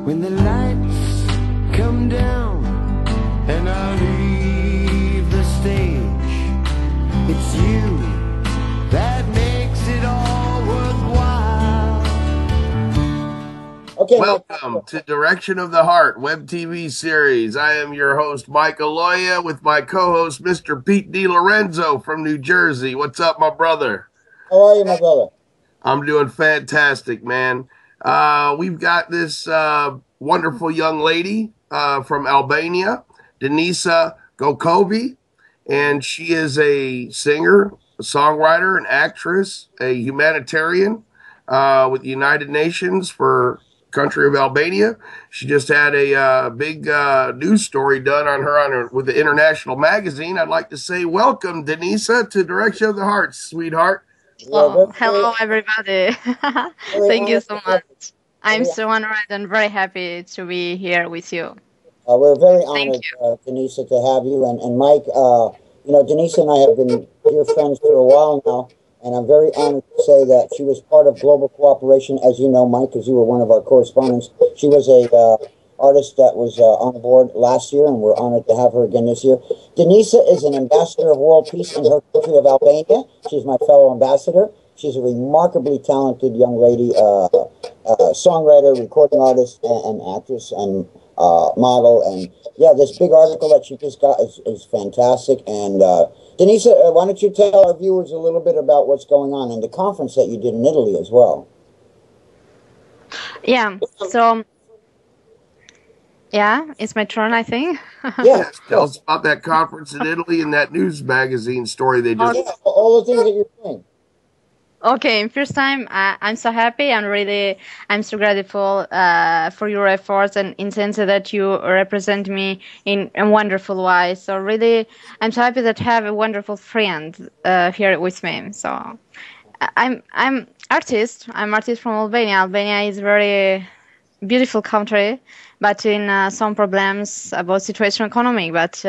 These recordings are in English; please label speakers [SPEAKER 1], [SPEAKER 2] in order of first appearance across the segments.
[SPEAKER 1] when the lights come down and I leave the stage. It's you that makes it all worthwhile.
[SPEAKER 2] Okay.
[SPEAKER 3] Welcome to Direction of the Heart web TV series. I am your host, Mike Aloya, with my co-host, Mr. Pete DiLorenzo from New Jersey. What's up, my brother?
[SPEAKER 2] How are you, my brother?
[SPEAKER 3] I'm doing fantastic, man. We've got this wonderful young lady from Albania, Denisa Gokovi, and she is a singer, a songwriter, an actress, a humanitarian with the United Nations for country of Albania. She just had a big news story done on her with the International Magazine. I'd like to say welcome, Denisa, to Direction of the Heart, sweetheart.
[SPEAKER 4] Oh, hello, everybody. Thank you so much. I'm so honored and very happy to be here with you.
[SPEAKER 2] We're very honored, Denisa, to have you. And Mike, you know, Denisa and I have been dear friends for a while now, and I'm very honored to say that she was part of Global Cooperation, as you know, Mike, because you were one of our correspondents. She was a artist that was on board last year, and we're honored to have her again this year. Denisa is an ambassador of world peace in her country of Albania. She's my fellow ambassador. She's a remarkably talented young lady, songwriter, recording artist, and actress, and model. And yeah, this big article that she just got is fantastic. And Denisa, why don't you tell our viewers a little bit about what's going on in the conference that you did in Italy as well?
[SPEAKER 4] Yeah, so... Yeah, it's my turn, I think.
[SPEAKER 3] Yeah, tell us about that conference in Italy and that news magazine story they just...
[SPEAKER 2] Yeah, all the things that you're doing.
[SPEAKER 4] Okay, first time, I'm so happy and really, I'm so grateful for your efforts and in sense that you represent me in a wonderful way. So really, I'm so happy that I have a wonderful friend here with me. So I'm artist. I'm artist from Albania. Albania is very beautiful country, but in some problems about situation economic. But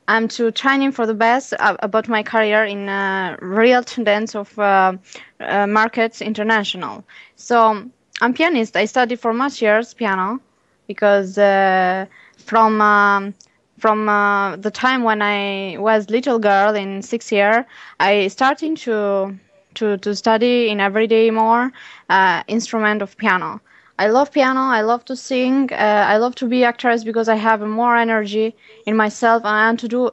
[SPEAKER 4] I'm to training for the best about my career in real tendency of markets international. So I'm pianist. I studied for much years piano because from the time when I was little girl in 6 year, I started to study in everyday more instrument of piano. I love piano. I love to sing. I love to be actress because I have more energy in myself, and I want to do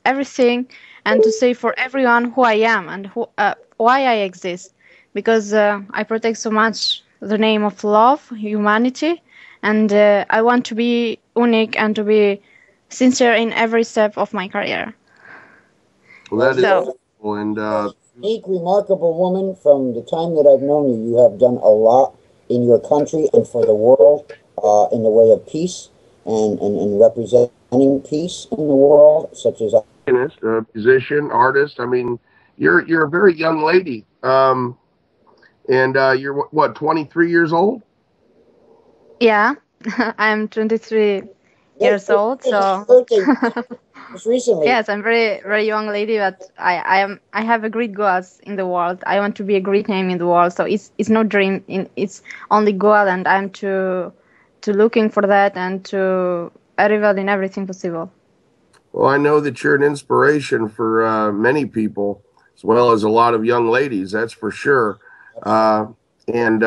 [SPEAKER 4] everything and to say for everyone who I am and why I exist. Because I protect so much the name of love, humanity, and I want to be unique and to be sincere in every step of my career.
[SPEAKER 3] Well, that is wonderful. And
[SPEAKER 2] unique, remarkable woman. From the time that I've known you, you have done a lot in your country and for the world in the way of peace and representing peace in the world, such as
[SPEAKER 3] a musician, artist. I mean, you're a very young lady, and you're what, 23 years old?
[SPEAKER 4] Yeah, I'm 23 years old. So
[SPEAKER 2] just recently.
[SPEAKER 4] Yes, I'm very young lady, but I have a great goals in the world. I want to be a great name in the world. So it's no dream. It's only goal, and I'm to looking for that and to arrive in everything possible.
[SPEAKER 3] Well, I know that you're an inspiration for many people, as well as a lot of young ladies. That's for sure. And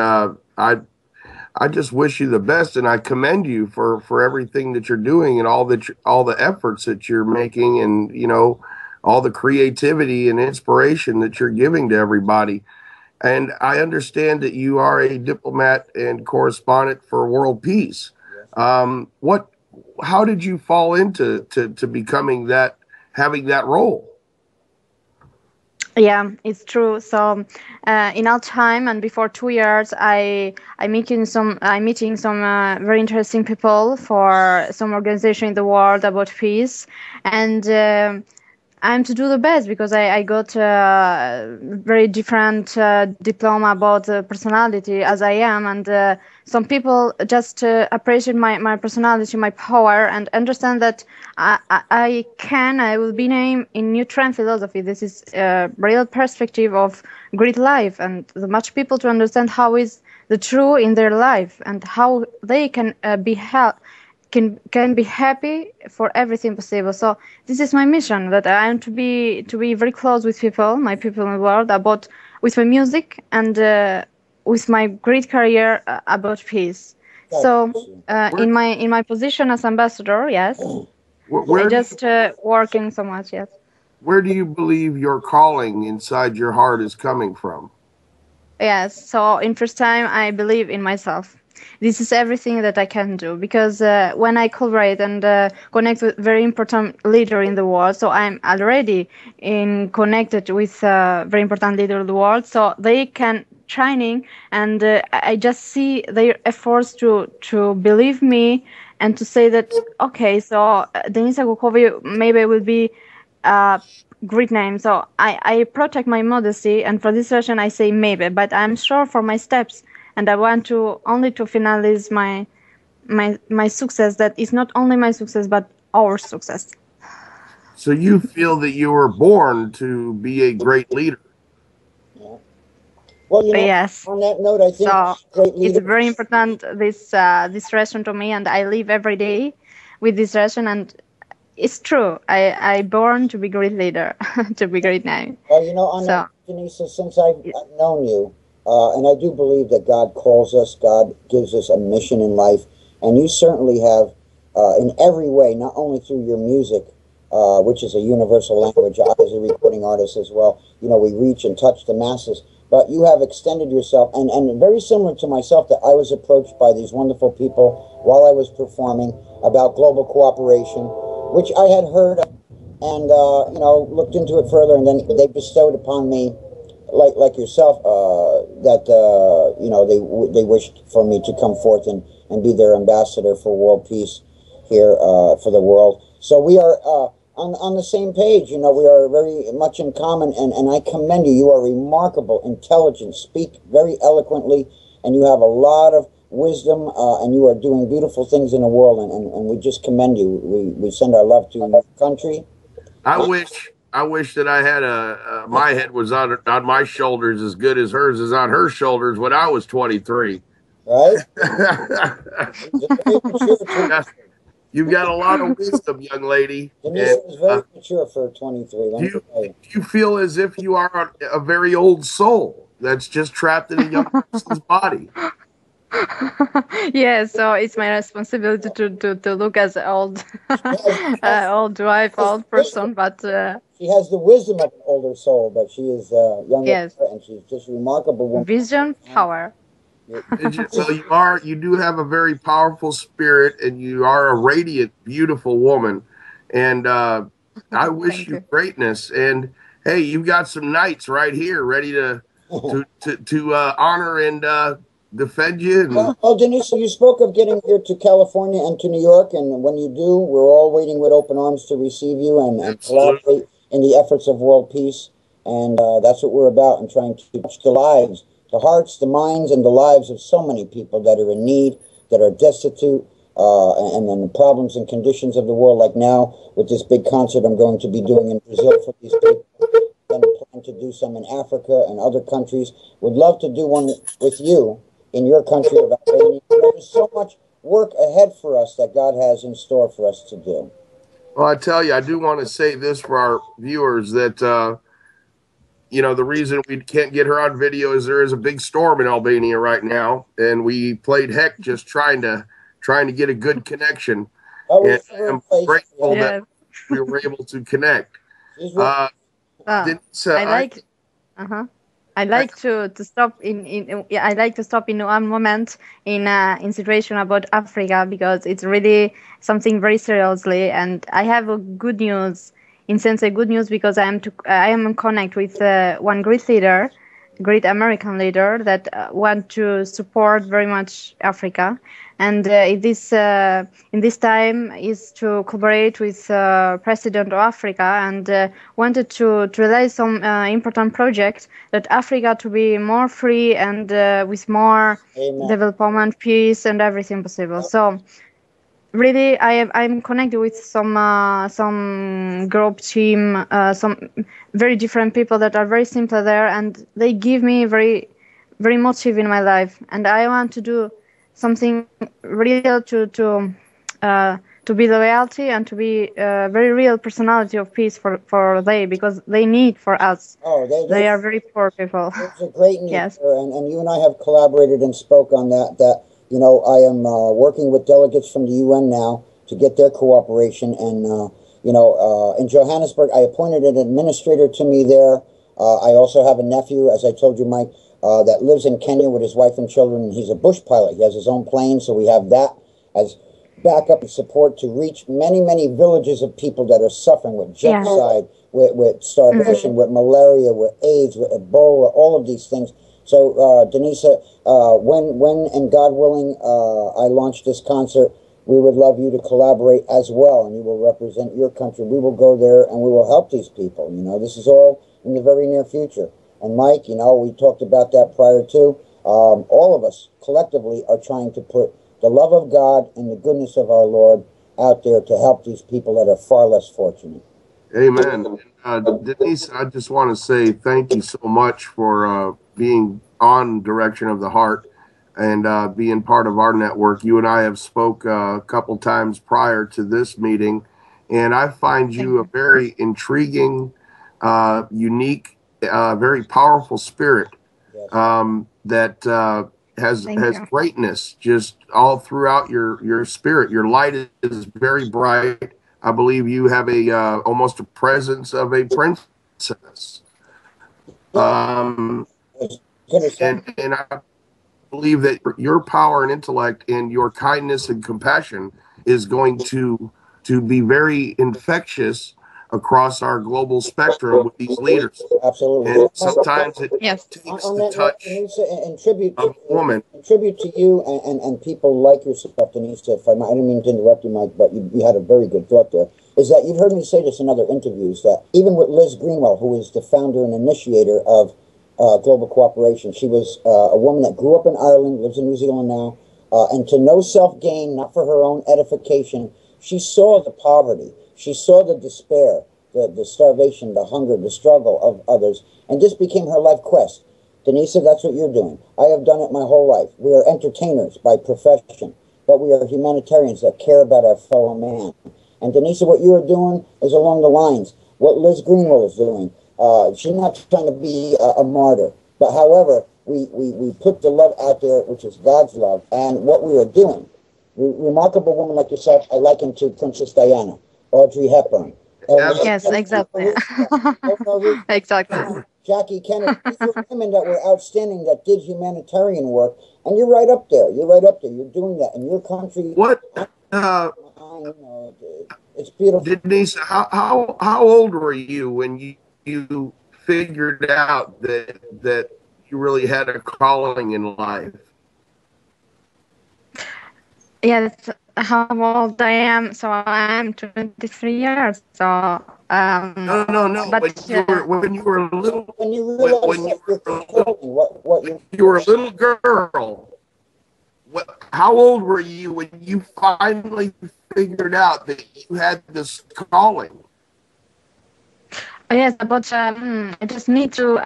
[SPEAKER 3] I just wish you the best, and I commend you for everything that you're doing and all the efforts that you're making, and you know, all the creativity and inspiration that you're giving to everybody. And I understand that you are a diplomat and correspondent for world peace. How did you fall into becoming that, having that role?
[SPEAKER 4] Yeah, it's true. So, in our time and before 2 years, I'm meeting some very interesting people for some organization in the world about peace, and I'm to do the best because I got very different diploma about personality as I am, and some people just appreciate my personality, my power, and understand that I will be named in new trend philosophy. This is a real perspective of great life, and the much people to understand how is the truth in their life and how they can can be happy for everything possible. So this is my mission, that I am to be very close with people, my people in the world, about with my music and with my great career about peace. So in my position as ambassador, yes, I just working so much. Yes.
[SPEAKER 3] Where do you believe your calling inside your heart is coming from?
[SPEAKER 4] Yes. So in first time, I believe in myself. This is everything that I can do, because when I collaborate and connect with very important leader in the world, so I'm already in connected with very important leader of the world, so they can training, and I just see their efforts to believe me and to say that okay, so Denisa Gokovi maybe will be great name. So I protect my modesty, and for this reason I say maybe, but I'm sure for my steps, and I want to only to finalize my success, that is not only my success but our success.
[SPEAKER 3] So you feel that you were born to be a great leader?
[SPEAKER 2] Yeah. Well,
[SPEAKER 4] Yes.
[SPEAKER 2] on that note, I think
[SPEAKER 4] So
[SPEAKER 2] great leader.
[SPEAKER 4] it's very important, this restaurant to me, and I live every day with this restaurant, and it's true. I born to be great leader, to be great name.
[SPEAKER 2] Well, on that, Denisa, since I've known you, and I do believe that God calls us, God gives us a mission in life, and you certainly have, in every way, not only through your music, which is a universal language. I, as a recording artist as well, we reach and touch the masses. But you have extended yourself, and very similar to myself, that I was approached by these wonderful people while I was performing about global cooperation, which I had heard and looked into it further, and then they bestowed upon me, like yourself, that they wished for me to come forth and be their ambassador for world peace here for the world. So we are on the same page. We are very much in common, and I commend you. You are remarkable, intelligent, speak very eloquently, and you have a lot of wisdom, and you are doing beautiful things in the world, and we just commend you. We send our love to your country.
[SPEAKER 3] I wish that I had my head was on my shoulders as good as hers is on her shoulders when I was 23.
[SPEAKER 2] Right?
[SPEAKER 3] You've got a lot of wisdom, young lady.
[SPEAKER 2] Denisa is very mature for 23.
[SPEAKER 3] Do you feel as if you are a very old soul that's just trapped in a young person's body?
[SPEAKER 4] Yeah, so it's my responsibility to look as old, old wife, old person, but
[SPEAKER 2] she has the wisdom of an older soul, but she is younger,
[SPEAKER 4] yes,
[SPEAKER 2] and she's just a remarkable woman.
[SPEAKER 4] Vision, power.
[SPEAKER 3] Well, you do have a very powerful spirit, and you are a radiant, beautiful woman, and I wish you greatness. And hey, you've got some knights right here ready to honor and defend you.
[SPEAKER 2] Well, Denisa, you spoke of getting here to California and to New York, and when you do, we're all waiting with open arms to receive you and collaborate in the efforts of world peace. And that's what we're about, and trying to touch the lives, the hearts, the minds, and the lives of so many people that are in need, that are destitute, and then the problems and conditions of the world, like now with this big concert I'm going to be doing in Brazil for these people. Then plan to do some in Africa and other countries. Would love to do one with you in your country of Albania. There's so much work ahead for us that God has in store for us to do.
[SPEAKER 3] Well, I tell you, I do want to say this for our viewers, that the reason we can't get her on video is there is a big storm in Albania right now, and we played heck just trying to get a good connection. And I'm grateful that we were able to connect.
[SPEAKER 4] I like to stop I like to stop in one moment in situation about Africa, because it's really something very seriously, and I have a good news. In sense, a good news, because I am in connect with one great leader, great American leader that want to support very much Africa, and in this time is to collaborate with President of Africa, and wanted to realize some important project that Africa to be more free and with more development, peace, and everything possible. So really, I'm connected with some group team, some very different people that are very simple there, and they give me very very motive in my life, and I want to do something real to be loyalty and to be a very real personality of peace for they, because they need for us.
[SPEAKER 2] Oh,
[SPEAKER 4] They are very poor people.
[SPEAKER 2] there's a great need
[SPEAKER 4] Yes.
[SPEAKER 2] there, and you and I have collaborated and spoke on that. That I am working with delegates from the UN now to get their cooperation, and in Johannesburg, I appointed an administrator to me there. I also have a nephew, as I told you, Mike, that lives in Kenya with his wife and children. And he's a bush pilot. He has his own plane, so we have that as backup and support to reach many, many villages of people that are suffering with genocide, with starvation, with malaria, with AIDS, with Ebola, all of these things. So, Denisa, when and God willing, I launch this concert, we would love you to collaborate as well, and you will represent your country. We will go there and we will help these people. This is all in the very near future. And Mike, we talked about that prior to. All of us collectively are trying to put the love of God and the goodness of our Lord out there to help these people that are far less fortunate.
[SPEAKER 3] Amen. Denise, I just want to say thank you so much for being on Direction of the Heart and being part of our network. You and I have spoke a couple times prior to this meeting, and I find you a very intriguing, unique, very powerful spirit that has greatness just all throughout your spirit. Your light is very bright. I believe you have a almost a presence of a princess. And I believe that your power and intellect and your kindness and compassion is going to be very infectious across our global spectrum with these leaders.
[SPEAKER 2] Absolutely.
[SPEAKER 3] And sometimes it takes the touch
[SPEAKER 2] in tribute
[SPEAKER 3] of a woman.
[SPEAKER 2] In tribute to you and people like yourself, Denisa, if I didn't mean to interrupt you, Mike, but you had a very good thought there, is that you've heard me say this in other interviews, that even with Liz Greenwell, who is the founder and initiator of Global Cooperation, she was a woman that grew up in Ireland, lives in New Zealand now, and to no self-gain, not for her own edification, she saw the poverty, she saw the despair, the starvation, the hunger, the struggle of others, and this became her life quest. Denisa, that's what you're doing. I have done it my whole life. We are entertainers by profession, but we are humanitarians that care about our fellow man. And Denisa, what you are doing is along the lines what Liz Greenwell is doing. She's not trying to be a martyr, but however, we put the love out there, which is God's love, and what we are doing. Remarkable woman like yourself, I liken to Princess Diana, Audrey Hepburn.
[SPEAKER 4] Yes, exactly. Exactly.
[SPEAKER 2] Jackie Kennedy, these were women that were outstanding, that did humanitarian work, and you're right up there. You're right up there. You're doing that in your country.
[SPEAKER 3] What?
[SPEAKER 2] It's beautiful.
[SPEAKER 3] Denise, how old were you when you figured out that you really had a calling in life?
[SPEAKER 4] Yes, how old I am. So I'm 23 years. So
[SPEAKER 3] no.
[SPEAKER 4] But
[SPEAKER 3] When you were a little
[SPEAKER 2] when you
[SPEAKER 3] were a little girl. How old were you when you finally figured out that you had this calling?
[SPEAKER 4] Yes, but I just need to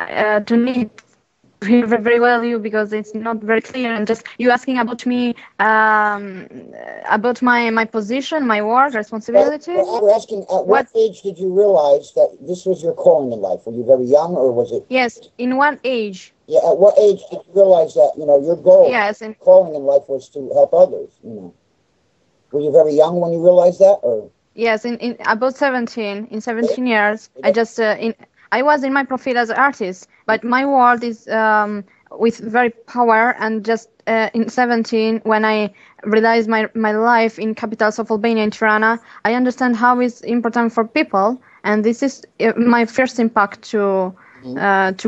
[SPEAKER 4] hear very well you, because it's not very clear, and just you asking about me, about my position, my work, responsibility.
[SPEAKER 2] We're asking, at what age did you realize that this was your calling in life? Were you very young, or was it?
[SPEAKER 4] Yes, in what age?
[SPEAKER 2] Yeah, at what age did you realize that your goal, calling in life, was to help others? Were you very young when you realized that, or?
[SPEAKER 4] Yes, in about 17. In 17 years, I was in my profile as an artist, but my world is with very power, and just in 17, when I realized my life in capitals of Albania, in Tirana, I understand how it's important for people, and this is my first impact to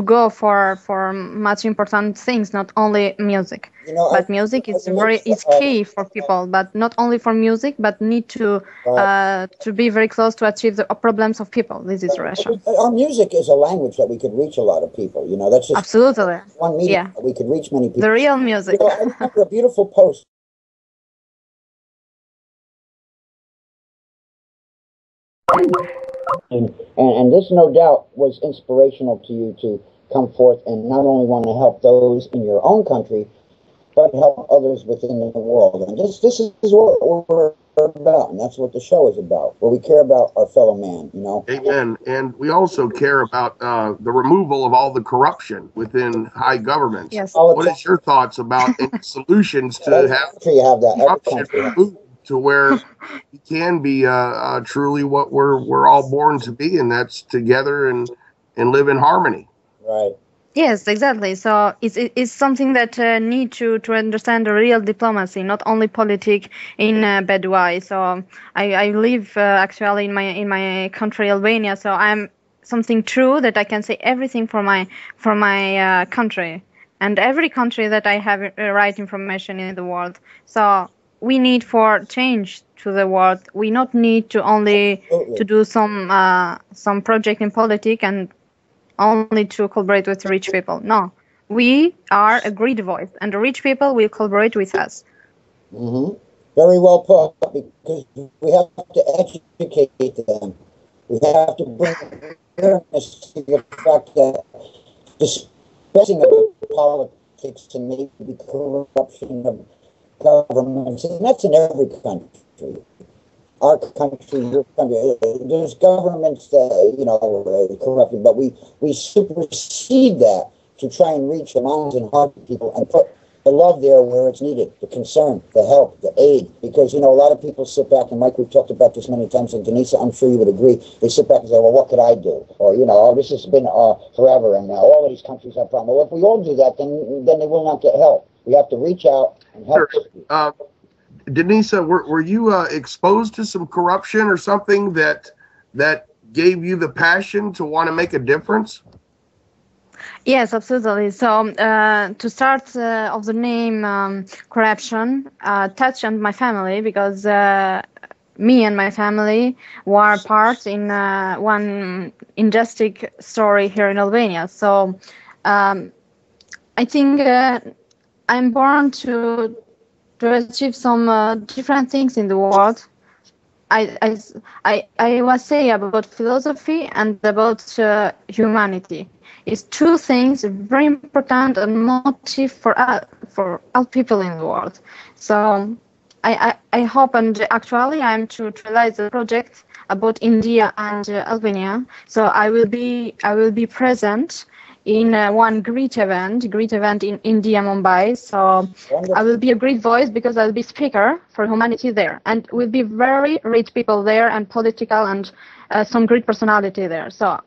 [SPEAKER 4] go for much important things, not only music. But music is key for people, but not only for music, but need to be very close to achieve the problems of people. This is Russia.
[SPEAKER 2] Our music is a language that we could reach a lot of people. That's just
[SPEAKER 4] absolutely
[SPEAKER 2] one medium that we could reach many people.
[SPEAKER 4] The real music.
[SPEAKER 2] I remember a beautiful post. And this, no doubt, was inspirational to you to come forth and not only want to help those in your own country, but help others within the world. And this is what we're about, and that's what the show is about, where we care about our fellow man, you know.
[SPEAKER 3] Amen. And we also care about the removal of all the corruption within high governments.
[SPEAKER 4] Yes.
[SPEAKER 3] What is your thoughts about any solutions to
[SPEAKER 2] Every
[SPEAKER 3] have
[SPEAKER 2] country you have that. Every
[SPEAKER 3] corruption
[SPEAKER 2] country has.
[SPEAKER 3] removed to where we can be truly what we're all born to be, and that's together and live in harmony.
[SPEAKER 2] Right.
[SPEAKER 4] Yes, exactly. So it's something that need to understand the real diplomacy, not only politic in a bad way. So I live actually in my country Albania. So I'm something true that I can say everything for my country and every country that I have right information in the world. So we need for change to the world. We not need to only to do some project in politics and only to collaborate with rich people. No, we are a great voice, and the rich people will collaborate with us.
[SPEAKER 2] Mm-hmm. Very well put, because we have to educate them. We have to bring awareness to the fact that dispensing of politics and maybe corruption of governments, and that's in every country. Our country, your country, there's governments that, you know, are corrupted, but we supersede that to try and reach the minds and hearts of people and put the love there where it's needed, the concern, the help, the aid. Because, you know, a lot of people sit back, and Mike, we've talked about this many times, and Denisa, I'm sure you would agree, they sit back and say, well, what could I do? Or, you know, oh, this has been forever, and all of these countries have problems. Well, if we all do that, then they will not get help. We have to reach out and help.
[SPEAKER 3] Sure. Denisa, were you exposed to some corruption or something that gave you the passion to want to make a difference?
[SPEAKER 4] Yes, absolutely. So to start of the name corruption touched on my family, because me and my family were part in one injustice story here in Albania. So I think I'm born to achieve some different things in the world. I was saying about philosophy and about humanity. It's two things very important and motive for all people in the world. So I hope, and actually I'm to realize a project about India and Albania. So I will be present in one great event in India, Mumbai. So I will be a great voice because I'll be speaker for humanity there, and will be very rich people there and political and some great personality there. So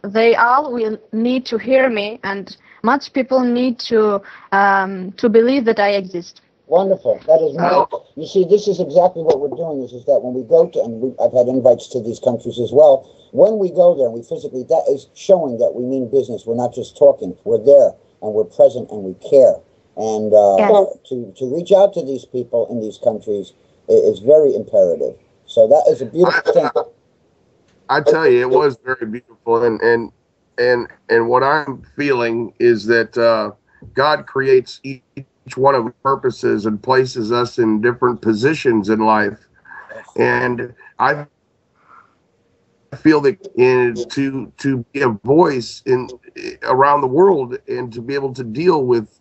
[SPEAKER 4] they all will need to hear me, and much people need to believe that I exist.
[SPEAKER 2] Wonderful. That is my. You see, this is exactly what we're doing. Is that when we go to, and I've had invites to these countries as well. When we go there and we physically, that is showing that we mean business. We're not just talking. We're there and we're present and we care. And to reach out to these people in these countries is very imperative. So that is a beautiful thing.
[SPEAKER 3] I tell you, it was very beautiful, and what I'm feeling is that God creates each one of our purposes and places us in different positions in life, and I feel that to be a voice around the world and to be able to deal with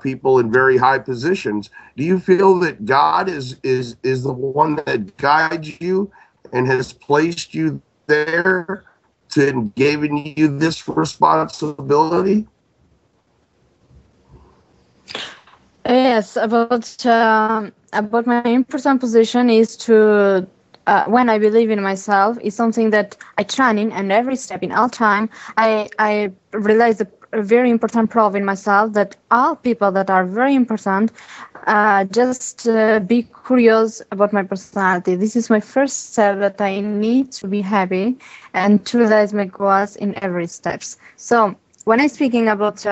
[SPEAKER 3] people in very high positions. Do you feel that God is the one that guides you and has placed you there to giving you this responsibility?
[SPEAKER 4] Yes, about my important position is to when I believe in myself is something that I train in, and every step in all time I realize a very important proof in myself that all people that are very important just be curious about my personality. This is my first step, that I need to be happy and to realize my goals in every steps. So when I'm speaking about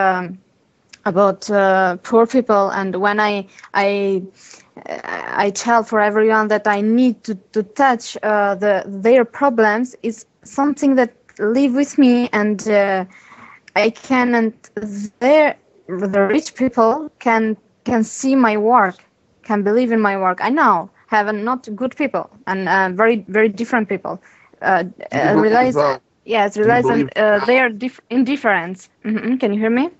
[SPEAKER 4] poor people, and when I tell for everyone that I need to touch their problems, is something that live with me, and I can, and the rich people can see my work, can believe in my work. I know have not good people and very very different people. Realize Yes,
[SPEAKER 3] Do you
[SPEAKER 4] realize
[SPEAKER 3] believe?
[SPEAKER 4] they are indifference. Can you hear me?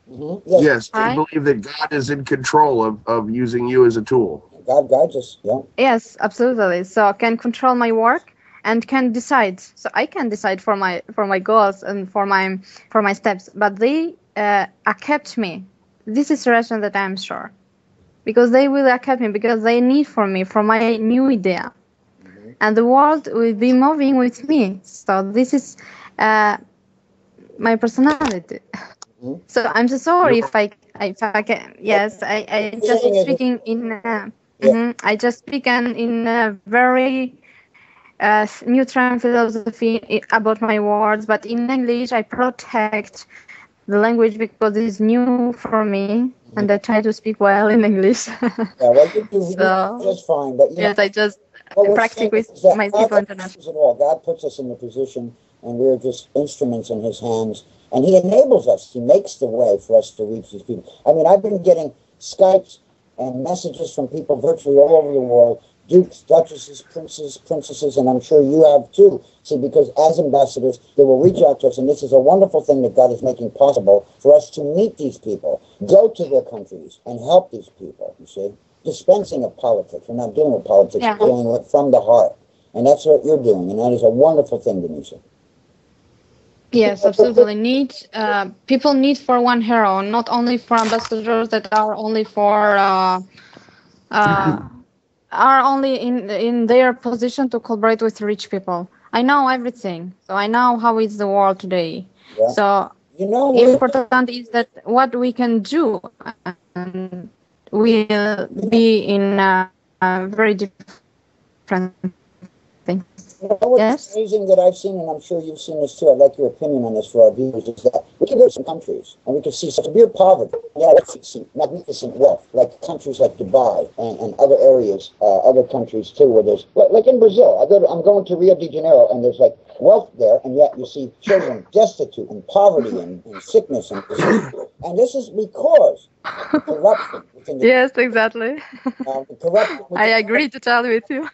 [SPEAKER 2] Yes,
[SPEAKER 3] Yes. Do you
[SPEAKER 4] Hi.
[SPEAKER 3] believe that God is in control of using you as a tool?
[SPEAKER 2] God guides us. Yeah.
[SPEAKER 4] Yes, absolutely. So can control my work and can decide. So I can decide for my goals and for my steps. But they accept me. This is the reason that I'm sure because they will accept me because they need for me for my new idea, and the world will be moving with me. So this is uh, my personality.
[SPEAKER 2] Mhm.
[SPEAKER 4] So I'm so sorry
[SPEAKER 3] You're
[SPEAKER 4] if I can.
[SPEAKER 2] But
[SPEAKER 4] Yes,
[SPEAKER 2] what
[SPEAKER 4] I
[SPEAKER 2] you're
[SPEAKER 4] just
[SPEAKER 2] saying is,
[SPEAKER 4] speaking in.
[SPEAKER 2] yeah,
[SPEAKER 4] I just speak in a very neutral philosophy about my words, but in English I protect the language because it's new for me, and I try to speak well in English.
[SPEAKER 2] yeah. Well, you
[SPEAKER 4] So
[SPEAKER 2] just fine. But
[SPEAKER 4] yes, I just
[SPEAKER 2] what we're
[SPEAKER 4] practice
[SPEAKER 2] saying
[SPEAKER 4] with
[SPEAKER 2] is that
[SPEAKER 4] my
[SPEAKER 2] God
[SPEAKER 4] people international.
[SPEAKER 2] oversees it all. God puts us in the position, and we're just instruments in His hands, and He enables us. He makes the way for us to reach these people. I mean, I've been getting Skypes and messages from people virtually all over the world, dukes, duchesses, princes, princesses, and I'm sure you have too. See, because as ambassadors, they will reach out to us, and this is a wonderful thing that God is making possible for us to meet these people, go to their countries, and help these people, you see. Dispensing of politics. We're not dealing with politics,
[SPEAKER 4] Yeah.
[SPEAKER 2] we're dealing with from the heart. And that's what you're doing, and that is a wonderful thing, Denisa.
[SPEAKER 4] Yes, absolutely. Need people need for one hero, not only for ambassadors that are only for uh, are only in their position to collaborate with rich people. I know everything, so I know how is the world today.
[SPEAKER 2] Yeah.
[SPEAKER 4] So
[SPEAKER 2] You know what?
[SPEAKER 4] important is that what we can do and will be in very different things.
[SPEAKER 2] You know what's
[SPEAKER 4] Yes.
[SPEAKER 2] amazing that I've seen, and I'm sure you've seen this too. I'd like your opinion on this for our viewers. Is that we can go to some countries and we can see severe poverty, yeah, we see magnificent wealth, like countries like Dubai and other areas, other countries too, where there's like in Brazil. I'm going to Rio de Janeiro, and there's like wealth there, and yet you see children destitute and poverty and sickness and disease. And this is because of corruption within the
[SPEAKER 4] Yes, exactly.
[SPEAKER 2] the corruption
[SPEAKER 4] I
[SPEAKER 2] within
[SPEAKER 4] agree totally with you.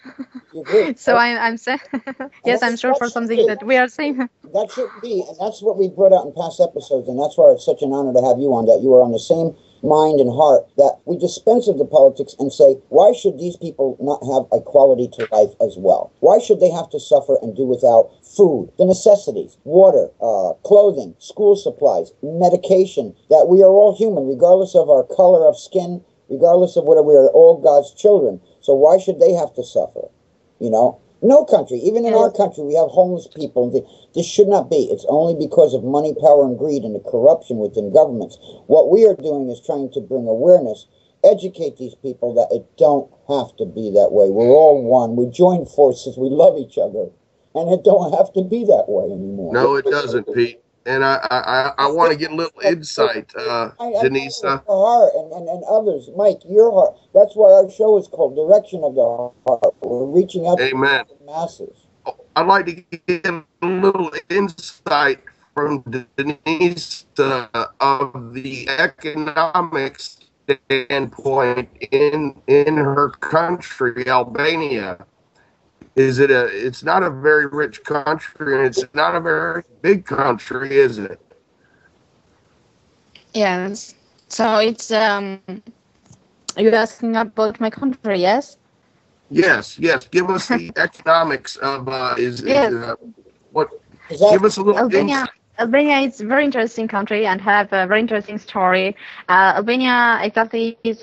[SPEAKER 2] you agree,
[SPEAKER 4] So
[SPEAKER 2] right?
[SPEAKER 4] I'm saying,
[SPEAKER 2] And
[SPEAKER 4] yes, I'm sure
[SPEAKER 2] that
[SPEAKER 4] for
[SPEAKER 2] should
[SPEAKER 4] something
[SPEAKER 2] be.
[SPEAKER 4] that we are saying.
[SPEAKER 2] That shouldn't be, and that's what we brought out in past episodes, and that's why it's such an honor to have you on, that you are on the same mind and heart, that we dispense of the politics and say, why should these people not have a quality to life as well? Why should they have to suffer and do without food, the necessities, water, clothing, school supplies, medication, that we are all human, regardless of our color of skin, regardless of whether we are all God's children. So why should they have to suffer? You know, no country, even in our country, we have homeless people. This should not be. It's only because of money, power, and greed and the corruption within governments. What we are doing is trying to bring awareness, educate these people that it don't have to be that way. We're all one. We join forces. We love each other. And it don't have to be that way anymore.
[SPEAKER 3] No, it doesn't, Pete. And I want to get a little insight,
[SPEAKER 2] I know
[SPEAKER 3] Denisa.
[SPEAKER 2] the heart and others. Mike, your heart. That's why our show is called Direction of the Heart. We're reaching out to
[SPEAKER 3] Amen.
[SPEAKER 2] the masses.
[SPEAKER 3] I'd like to get a little insight from Denise of the economic standpoint in her country, Albania. Is it a? It's not a very rich country, and it's not a very big country, is it?
[SPEAKER 4] Yes. So it's you asking about my country, yes?
[SPEAKER 3] Yes, yes. Give us the economics of
[SPEAKER 4] Yes.
[SPEAKER 3] what?
[SPEAKER 2] Is that
[SPEAKER 3] Give us a little
[SPEAKER 4] Albania.
[SPEAKER 3] insight.
[SPEAKER 4] Albania is a very interesting country and have a very interesting story. Albania exactly is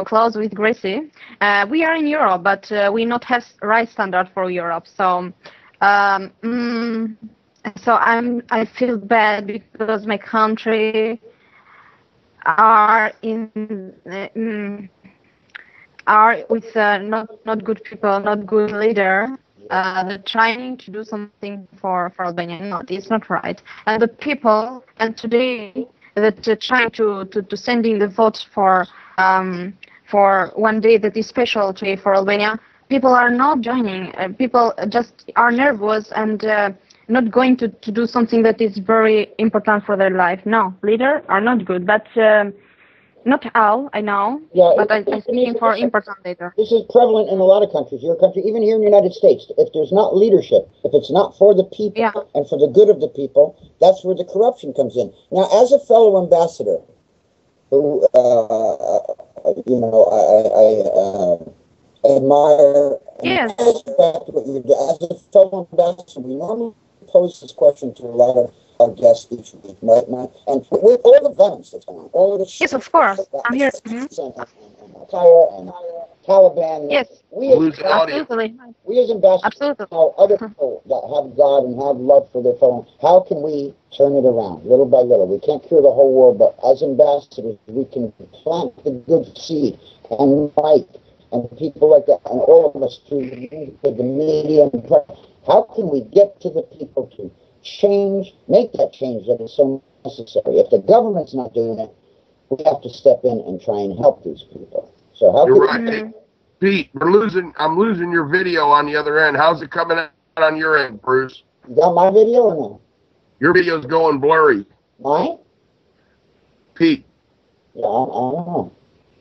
[SPEAKER 4] close with Greece. We are in Europe, but we not have right standard for Europe. So, um, mm, so I feel bad because my country are in are with not good people, not good leader. They're trying to do something for Albania. No, it's not right. And the people, and today that trying to sending the vote for one day that is special today for Albania. People are not joining. People just are nervous and not going to do something that is very important for their life. No, leaders are not good, but. Not all, I know,
[SPEAKER 2] Yeah,
[SPEAKER 4] but I'm speaking for important data.
[SPEAKER 2] this is prevalent in a lot of countries. Your country, even here in the United States, if there's not leadership, if it's not for the people
[SPEAKER 4] Yeah.
[SPEAKER 2] and for the good of the people, that's where the corruption comes in. Now, as a fellow ambassador, who you know, I admire and
[SPEAKER 4] Yes.
[SPEAKER 2] respect what you do. As a fellow ambassador, we normally pose this question to a lot of our guests each week, right, man? And with all the violence that's going on, all of the shit,
[SPEAKER 4] Yes, of course. I'm here. Mhm.
[SPEAKER 2] and Al-Qaeda and Taliban,
[SPEAKER 4] Yes.
[SPEAKER 3] Losing audio.
[SPEAKER 4] Absolutely.
[SPEAKER 2] we as ambassadors,
[SPEAKER 4] Absolutely.
[SPEAKER 2] how other people that have God and have love for their fellow, how can we turn it around little by little? We can't cure the whole world, but as ambassadors, we can plant the good seed. And Mike and people like that, and all of us through the media and press, how can we get to the people to change, make that change that is so necessary? If the government's not doing it, we have to step in and try and help these people. So how
[SPEAKER 3] You're
[SPEAKER 2] can
[SPEAKER 3] right. Hey, Pete, I'm losing your video on the other end. How's it coming out on your end, Bruce?
[SPEAKER 2] you got my video or no?
[SPEAKER 3] Your video's going blurry.
[SPEAKER 2] Mine?
[SPEAKER 3] Pete.
[SPEAKER 2] Yeah, I don't know.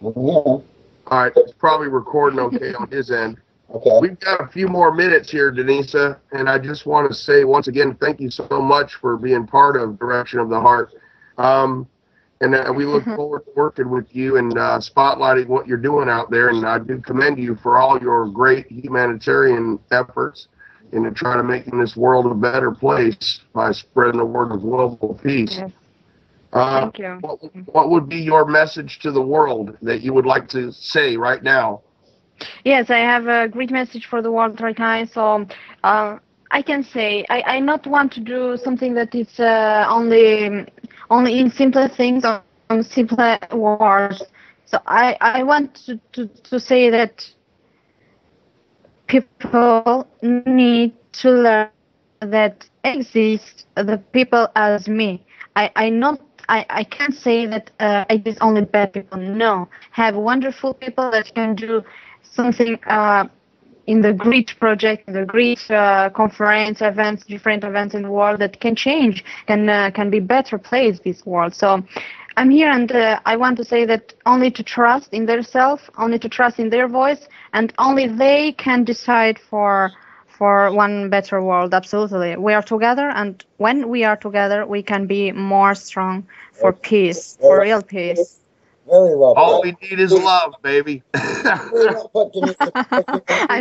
[SPEAKER 2] I'm here.
[SPEAKER 3] All right, it's probably recording okay on his end.
[SPEAKER 2] Okay.
[SPEAKER 3] We've got a few more minutes here, Denisa, and I just want to say once again, thank you so much for being part of Direction of the Heart. And we look forward to working with you and spotlighting what you're doing out there. And I do commend you for all your great humanitarian efforts in trying to making this world a better place by spreading the word of global peace.
[SPEAKER 4] Yes. Thank you.
[SPEAKER 3] What would be your message to the world that you would like to say right now?
[SPEAKER 4] Yes, I have a great message for the world right now. So I can say I not want to do something that is only in simple things or on simple words. So I want to say that people need to learn that exist the people as me. I can't say that it is only bad people. No, have wonderful people that can do something in the great project, in the great conference events, different events in the world that can change, can be better place this world. So I'm here and I want to say that only to trust in their self, only to trust in their voice, and only they can decide for one better world. Absolutely. We are together, and when we are together, we can be more strong for peace, for real peace.
[SPEAKER 2] Very well.
[SPEAKER 3] All we need is love, baby.
[SPEAKER 4] I'm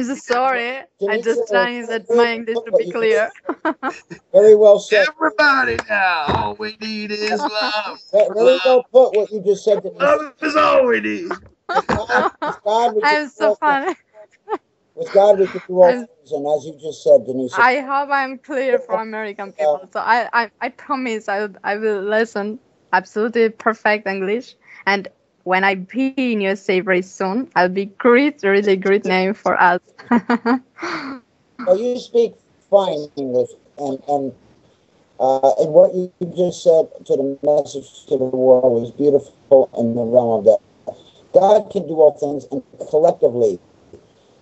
[SPEAKER 4] so sorry. I just trying that my English to be clear.
[SPEAKER 2] Very well said.
[SPEAKER 3] Everybody now, all we need is love.
[SPEAKER 2] Very well put what you just said.
[SPEAKER 3] Love is all we need.
[SPEAKER 4] I'm so funny.
[SPEAKER 2] With God, we can do all things, and as you just said, Denisa.
[SPEAKER 4] I hope I'm clear for American people. So I promise I will listen absolutely perfect English, and when I be in USA very soon, I'll be great, really great name for us.
[SPEAKER 2] Well, you speak fine English, and what you just said to the message to the world was beautiful in the realm of that. God can do all things, and collectively,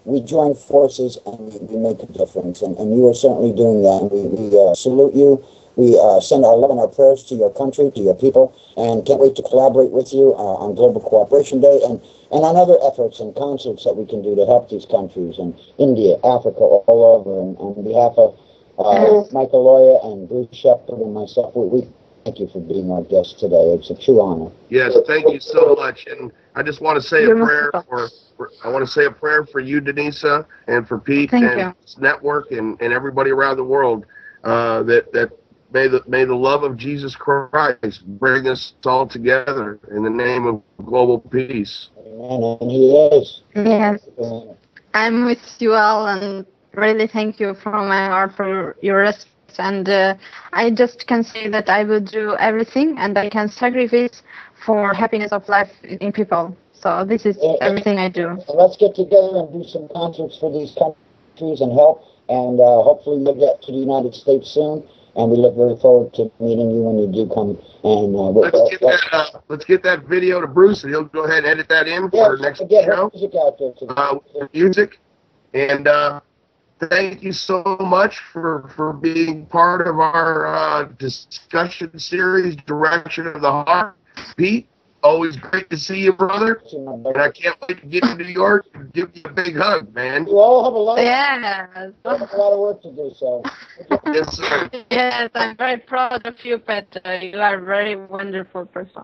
[SPEAKER 2] we join forces and we make a difference. And you are certainly doing that. We salute you. We send our love and our prayers to your country, to your people, and can't wait to collaborate with you on Global Cooperation Day and on other efforts and concerts that we can do to help these countries and India, Africa, all over. And on behalf of Michael Loya and Bruce Shepard and myself, we thank you for being our guest today. It's a true honor.
[SPEAKER 3] Yes, thank you so much. And I just want to say a prayer for you, Denisa, and for Pete and his network and everybody around the world. That may the love of Jesus Christ bring us all together in the name of global peace.
[SPEAKER 2] Amen. And He is.
[SPEAKER 4] Yes, I'm with you all, and really thank you from my heart for your respect. And I just can say that I will do everything, and I can sacrifice for happiness of life in people. So this is everything I do.
[SPEAKER 2] Let's get together and do some concerts for these countries and help. And hopefully you'll get to the United States soon. And we look very forward to meeting you when you do come. And
[SPEAKER 3] let's get that video to Bruce, and he'll go ahead and edit that in for next show.
[SPEAKER 2] Music out there
[SPEAKER 3] music. And thank you so much for being part of our discussion series, Direction of the Heart. Pete, Always great to see you, brother. And I can't wait to get to New York and give you a big hug, man.
[SPEAKER 2] You all have a lot.
[SPEAKER 4] Yes.
[SPEAKER 2] We have a lot of work to do. So.
[SPEAKER 3] Yes, sir.
[SPEAKER 4] Yes, I'm very proud of you, Peter. You are a very wonderful person.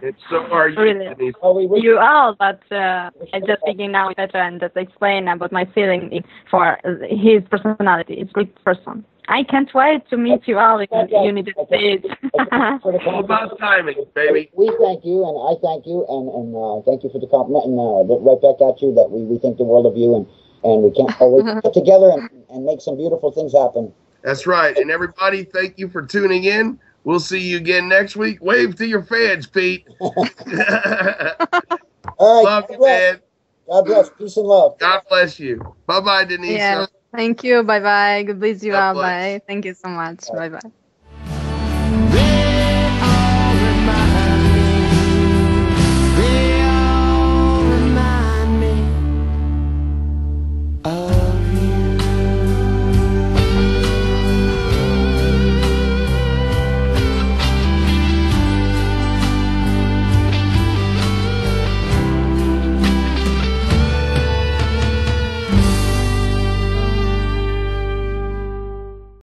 [SPEAKER 3] And so are you,
[SPEAKER 4] Really.
[SPEAKER 3] Denise.
[SPEAKER 2] Oh, we wish
[SPEAKER 4] You are, but I'm just speaking now with Peter and just explain about my feeling for his personality. He's a great person. I can't wait to meet you all in United States.
[SPEAKER 3] All about timing, baby.
[SPEAKER 2] We thank you, and I thank you, and thank you for the compliment, and right back at you that we think the world of you, and we can't always get together and make some beautiful things happen.
[SPEAKER 3] That's right. And everybody, thank you for tuning in. We'll see you again next week. Wave to your fans, Pete.
[SPEAKER 2] All right.
[SPEAKER 3] Love you, man.
[SPEAKER 2] God bless. Peace and love.
[SPEAKER 3] God bless you. Bye-bye, Denisa.
[SPEAKER 4] Yeah, thank you. Bye-bye. God bless you
[SPEAKER 3] God
[SPEAKER 4] all.
[SPEAKER 3] bless.
[SPEAKER 4] Bye. Thank you so much. Bye-bye.